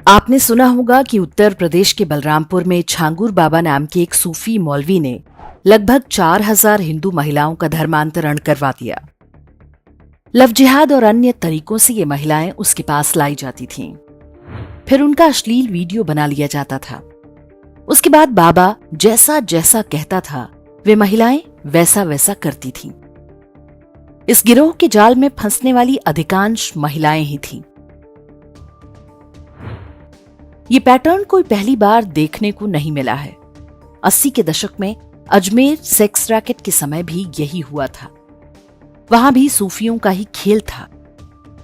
आपने सुना होगा कि उत्तर प्रदेश के बलरामपुर में छांगुर बाबा नाम के एक सूफी मौलवी ने लगभग 4000 हिंदू महिलाओं का धर्मांतरण करवा दिया। लव जिहाद और अन्य तरीकों से ये महिलाएं उसके पास लाई जाती थीं। फिर उनका अश्लील वीडियो बना लिया जाता था। उसके बाद बाबा जैसा जैसा कहता था वे महिलाएं वैसा वैसा करती थीं। इस गिरोह के जाल में फंसने वाली अधिकांश महिलाएं ही थीं। ये पैटर्न कोई पहली बार देखने को नहीं मिला है। 80 के दशक में अजमेर सेक्स रैकेट के समय भी यही हुआ था। वहां भी सूफियों का ही खेल था।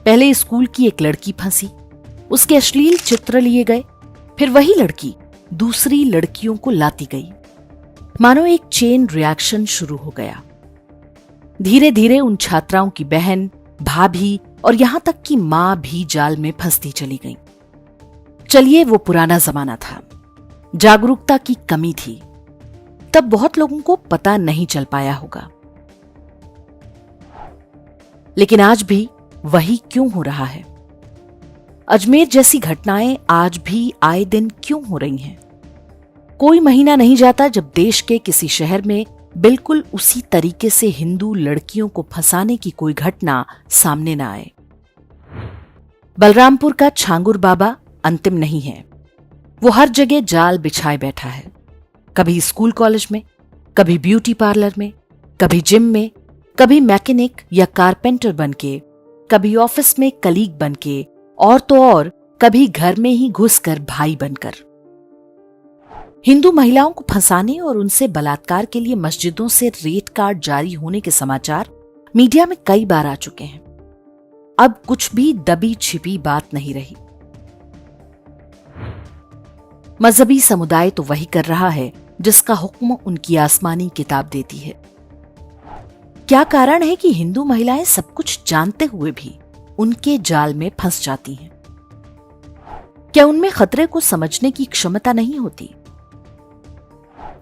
पहले स्कूल की एक लड़की फंसी, उसके अश्लील चित्र लिए गए, फिर वही लड़की दूसरी लड़कियों को लाती गई। मानो एक चेन रिएक्शन शुरू हो गया। धीरे धीरे उन छात्राओं की बहन, भाभी और यहां तक कि मां भी जाल में फंसती चली गई। चलिए, वो पुराना जमाना था, जागरूकता की कमी थी, तब बहुत लोगों को पता नहीं चल पाया होगा। लेकिन आज भी वही क्यों हो रहा है? अजमेर जैसी घटनाएं आज भी आए दिन क्यों हो रही हैं? कोई महीना नहीं जाता जब देश के किसी शहर में बिल्कुल उसी तरीके से हिंदू लड़कियों को फंसाने की कोई घटना सामने न आए। बलरामपुर का छांगुर बाबा अंतिम नहीं है। वो हर जगह जाल बिछाए बैठा है। कभी स्कूल कॉलेज में, कभी ब्यूटी पार्लर में, कभी जिम में, कभी मैकेनिक या कारपेंटर बनके, कभी ऑफिस में कलीग बनके, और तो और कभी घर में ही घुसकर भाई बनकर। हिंदू महिलाओं को फंसाने और उनसे बलात्कार के लिए मस्जिदों से रेट कार्ड जारी होने के समाचार मीडिया में कई बार आ चुके हैं। अब कुछ भी दबी छिपी बात नहीं रही। मजहबी समुदाय तो वही कर रहा है जिसका हुक्म उनकी आसमानी किताब देती है। क्या कारण है कि हिंदू महिलाएं सब कुछ जानते हुए भी उनके जाल में फंस जाती हैं? क्या उनमें खतरे को समझने की क्षमता नहीं होती?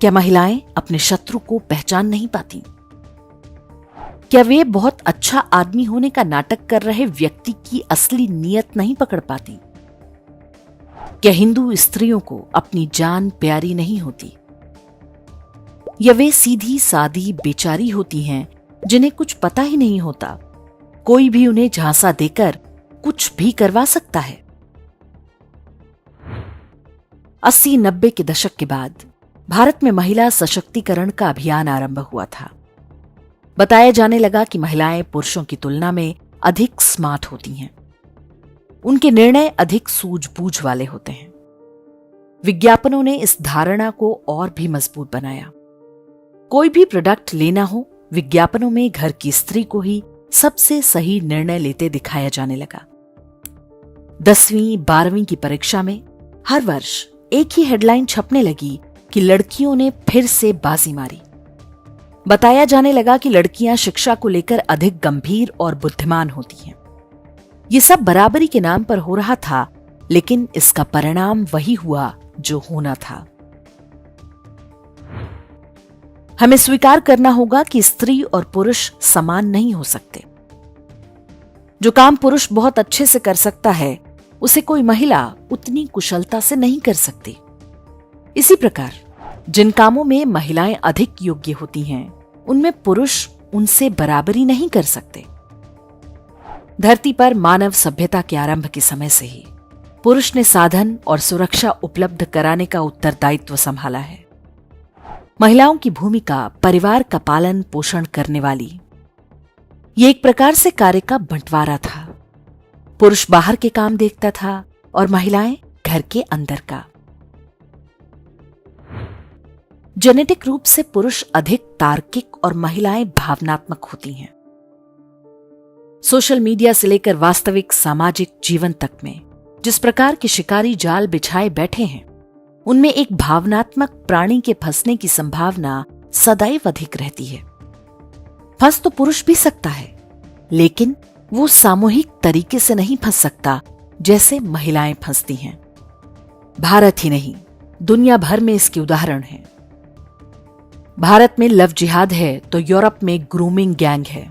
क्या महिलाएं अपने शत्रु को पहचान नहीं पाती? क्या वे बहुत अच्छा आदमी होने का नाटक कर रहे व्यक्ति की असली नीयत नहीं पकड़ पाती? क्या हिंदू स्त्रियों को अपनी जान प्यारी नहीं होती? या वे सीधी सादी बेचारी होती हैं जिन्हें कुछ पता ही नहीं होता, कोई भी उन्हें झांसा देकर कुछ भी करवा सकता है? 80-90 के दशक के बाद भारत में महिला सशक्तिकरण का अभियान आरंभ हुआ था। बताया जाने लगा कि महिलाएं पुरुषों की तुलना में अधिक स्मार्ट होती हैं। उनके निर्णय अधिक सूझबूझ वाले होते हैं। विज्ञापनों ने इस धारणा को और भी मजबूत बनाया। कोई भी प्रोडक्ट लेना हो, विज्ञापनों में घर की स्त्री को ही सबसे सही निर्णय लेते दिखाया जाने लगा। 10वीं 12वीं की परीक्षा में हर वर्ष एक ही हेडलाइन छपने लगी कि लड़कियों ने फिर से बाजी मारी। बताया जाने लगा कि लड़कियां शिक्षा को लेकर अधिक गंभीर और बुद्धिमान होती हैं। ये सब बराबरी के नाम पर हो रहा था, लेकिन इसका परिणाम वही हुआ जो होना था। हमें स्वीकार करना होगा कि स्त्री और पुरुष समान नहीं हो सकते। जो काम पुरुष बहुत अच्छे से कर सकता है, उसे कोई महिला उतनी कुशलता से नहीं कर सकती। इसी प्रकार जिन कामों में महिलाएं अधिक योग्य होती हैं, उनमें पुरुष उनसे बराबरी नहीं कर सकते। धरती पर मानव सभ्यता के आरंभ के समय से ही पुरुष ने साधन और सुरक्षा उपलब्ध कराने का उत्तरदायित्व संभाला है। महिलाओं की भूमिका परिवार का पालन पोषण करने वाली, ये एक प्रकार से कार्य का बंटवारा था। पुरुष बाहर के काम देखता था और महिलाएं घर के अंदर का। जेनेटिक रूप से पुरुष अधिक तार्किक और महिलाएं भावनात्मक होती हैं। सोशल मीडिया से लेकर वास्तविक सामाजिक जीवन तक में जिस प्रकार के शिकारी जाल बिछाए बैठे हैं, उनमें एक भावनात्मक प्राणी के फंसने की संभावना सदैव अधिक रहती है। फंस तो पुरुष भी सकता है, लेकिन वो सामूहिक तरीके से नहीं फंस सकता जैसे महिलाएं फंसती हैं। भारत ही नहीं, दुनिया भर में इसके उदाहरण हैं। भारत में लव जिहाद है तो यूरोप में ग्रूमिंग गैंग है।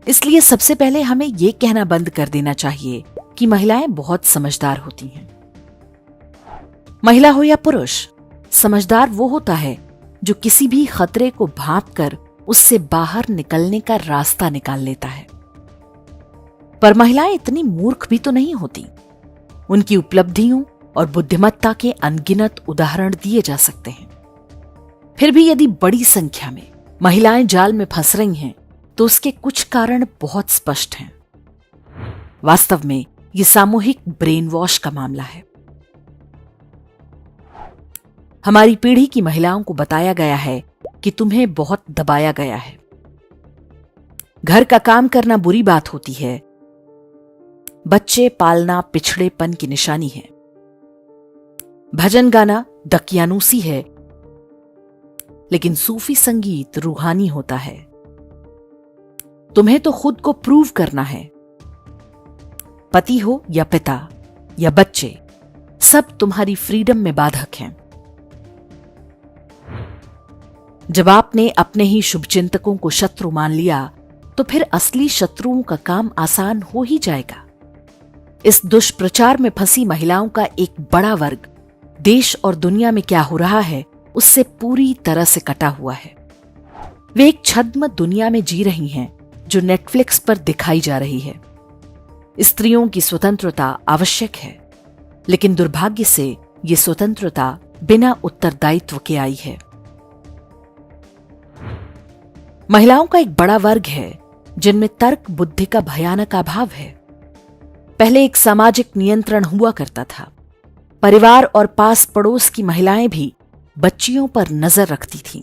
इसलिए सबसे पहले हमें यह कहना बंद कर देना चाहिए कि महिलाएं बहुत समझदार होती हैं। महिला हो या पुरुष, समझदार वो होता है जो किसी भी खतरे को भांपकर उससे बाहर निकलने का रास्ता निकाल लेता है। पर महिलाएं इतनी मूर्ख भी तो नहीं होती। उनकी उपलब्धियों और बुद्धिमत्ता के अनगिनत उदाहरण दिए जा सकते हैं। फिर भी यदि बड़ी संख्या में महिलाएं जाल में फंस रही हैं, तो उसके कुछ कारण बहुत स्पष्ट हैं। वास्तव में यह सामूहिक ब्रेन वॉश का मामला है। हमारी पीढ़ी की महिलाओं को बताया गया है कि तुम्हें बहुत दबाया गया है। घर का काम करना बुरी बात होती है। बच्चे पालना पिछड़ेपन की निशानी है। भजन गाना दकियानूसी है, लेकिन सूफी संगीत रूहानी होता है। तुम्हें तो खुद को प्रूव करना है। पति हो या पिता या बच्चे, सब तुम्हारी फ्रीडम में बाधक हैं। जब आपने अपने ही शुभचिंतकों को शत्रु मान लिया, तो फिर असली शत्रुओं का काम आसान हो ही जाएगा। इस दुष्प्रचार में फंसी महिलाओं का एक बड़ा वर्ग देश और दुनिया में क्या हो रहा है उससे पूरी तरह से कटा हुआ है। वे एक छद्म दुनिया में जी रही हैं जो नेटफ्लिक्स पर दिखाई जा रही है। स्त्रियों की स्वतंत्रता आवश्यक है, लेकिन दुर्भाग्य से ये स्वतंत्रता बिना उत्तरदायित्व के आई है। महिलाओं का एक बड़ा वर्ग है जिनमें तर्क बुद्धि का भयानक अभाव है। पहले एक सामाजिक नियंत्रण हुआ करता था। परिवार और पास पड़ोस की महिलाएं भी बच्चियों पर नजर रखती थीं।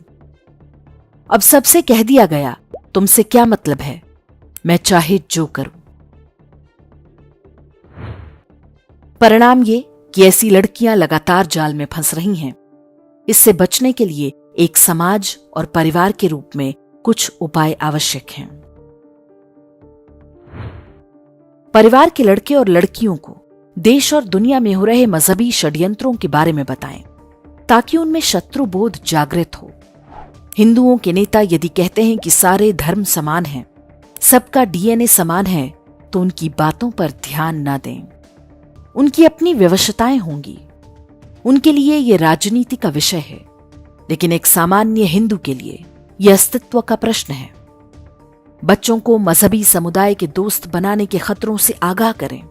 अब सबसे कह दिया गया, तुमसे क्या मतलब है, मैं चाहे जो करूं। परिणाम ये कि ऐसी लड़कियां लगातार जाल में फंस रही हैं। इससे बचने के लिए एक समाज और परिवार के रूप में कुछ उपाय आवश्यक हैं। परिवार के लड़के और लड़कियों को देश और दुनिया में हो रहे मजहबी षड्यंत्रों के बारे में बताएं, ताकि उनमें शत्रुबोध जागृत हो। हिंदुओं के नेता यदि कहते हैं कि सारे धर्म समान हैं, सबका डीएनए समान है, तो उनकी बातों पर ध्यान न दें। उनकी अपनी विवशताएं होंगी। उनके लिए यह राजनीति का विषय है, लेकिन एक सामान्य हिंदू के लिए यह अस्तित्व का प्रश्न है। बच्चों को मजहबी समुदाय के दोस्त बनाने के खतरों से आगाह करें।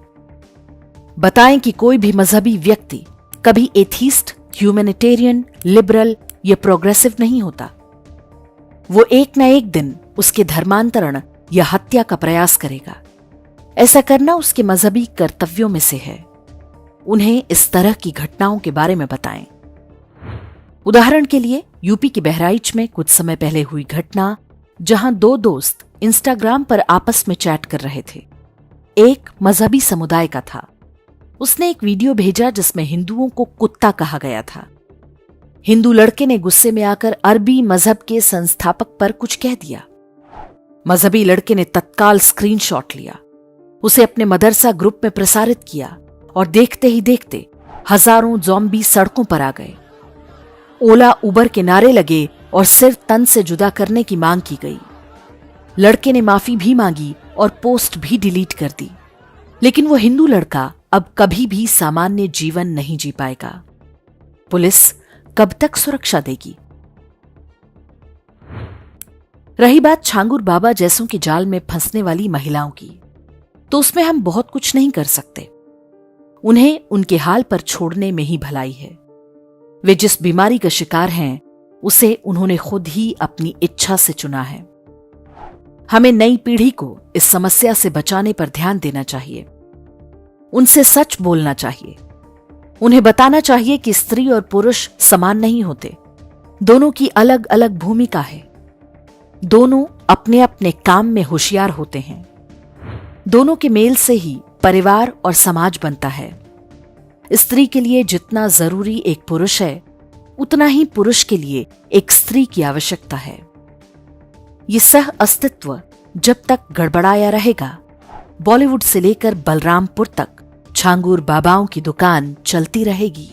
बताएं कि कोई भी मजहबी व्यक्ति कभी एथीस्ट, ह्यूमैनिटेरियन, लिबरल या प्रोग्रेसिव नहीं होता। वो एक न एक दिन उसके धर्मांतरण या हत्या का प्रयास करेगा। ऐसा करना उसके मजहबी कर्तव्यों में से है। उन्हें इस तरह की घटनाओं के बारे में बताएं। उदाहरण के लिए यूपी के बहराइच में कुछ समय पहले हुई घटना, जहां दो दोस्त इंस्टाग्राम पर आपस में चैट कर रहे थे। एक मजहबी समुदाय का था। उसने एक वीडियो भेजा जिसमें हिंदुओं को कुत्ता कहा गया था। हिंदू लड़के ने गुस्से में आकर अरबी मजहब के संस्थापक पर कुछ कह दिया। मजहबी लड़के ने तत्काल स्क्रीनशॉट लिया, उसे अपने मदरसा ग्रुप में प्रसारित किया और देखते ही देखते हजारों ज़ॉम्बी सड़कों पर आ गए। ओला उबर के नारे लगे और सिर तन से जुदा करने की मांग की गई। लड़के ने माफी भी मांगी और पोस्ट भी डिलीट कर दी। लेकिन वो हिंदू लड़का अब कभी भी सामान्य जीवन नहीं जी पाएगा। पुलिस कब तक सुरक्षा देगी? रही बात छांगुर बाबा जैसों के जाल में फंसने वाली महिलाओं की, तो उसमें हम बहुत कुछ नहीं कर सकते। उन्हें उनके हाल पर छोड़ने में ही भलाई है। वे जिस बीमारी का शिकार हैं, उसे उन्होंने खुद ही अपनी इच्छा से चुना है। हमें नई पीढ़ी को इस समस्या से बचाने पर ध्यान देना चाहिए। उनसे सच बोलना चाहिए। उन्हें बताना चाहिए कि स्त्री और पुरुष समान नहीं होते। दोनों की अलग अलग भूमिका है। दोनों अपने अपने काम में होशियार होते हैं। दोनों के मेल से ही परिवार और समाज बनता है। स्त्री के लिए जितना जरूरी एक पुरुष है, उतना ही पुरुष के लिए एक स्त्री की आवश्यकता है। ये सह अस्तित्व जब तक गड़बड़ाया रहेगा, बॉलीवुड से लेकर बलरामपुर तक छांगुर बाबाओं की दुकान चलती रहेगी।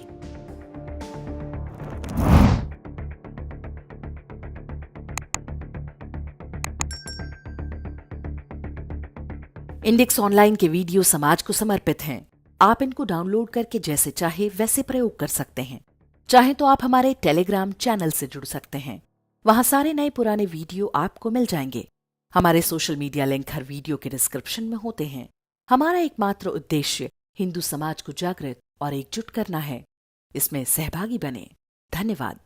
इंडेक्स ऑनलाइन के वीडियो समाज को समर्पित हैं। आप इनको डाउनलोड करके जैसे चाहे वैसे प्रयोग कर सकते हैं। चाहे तो आप हमारे टेलीग्राम चैनल से जुड़ सकते हैं। वहां सारे नए पुराने वीडियो आपको मिल जाएंगे। हमारे सोशल मीडिया लिंक हर वीडियो के डिस्क्रिप्शन में होते हैं। हमारा एकमात्र उद्देश्य हिंदू समाज को जागृत और एकजुट करना है। इसमें सहभागी बने। धन्यवाद।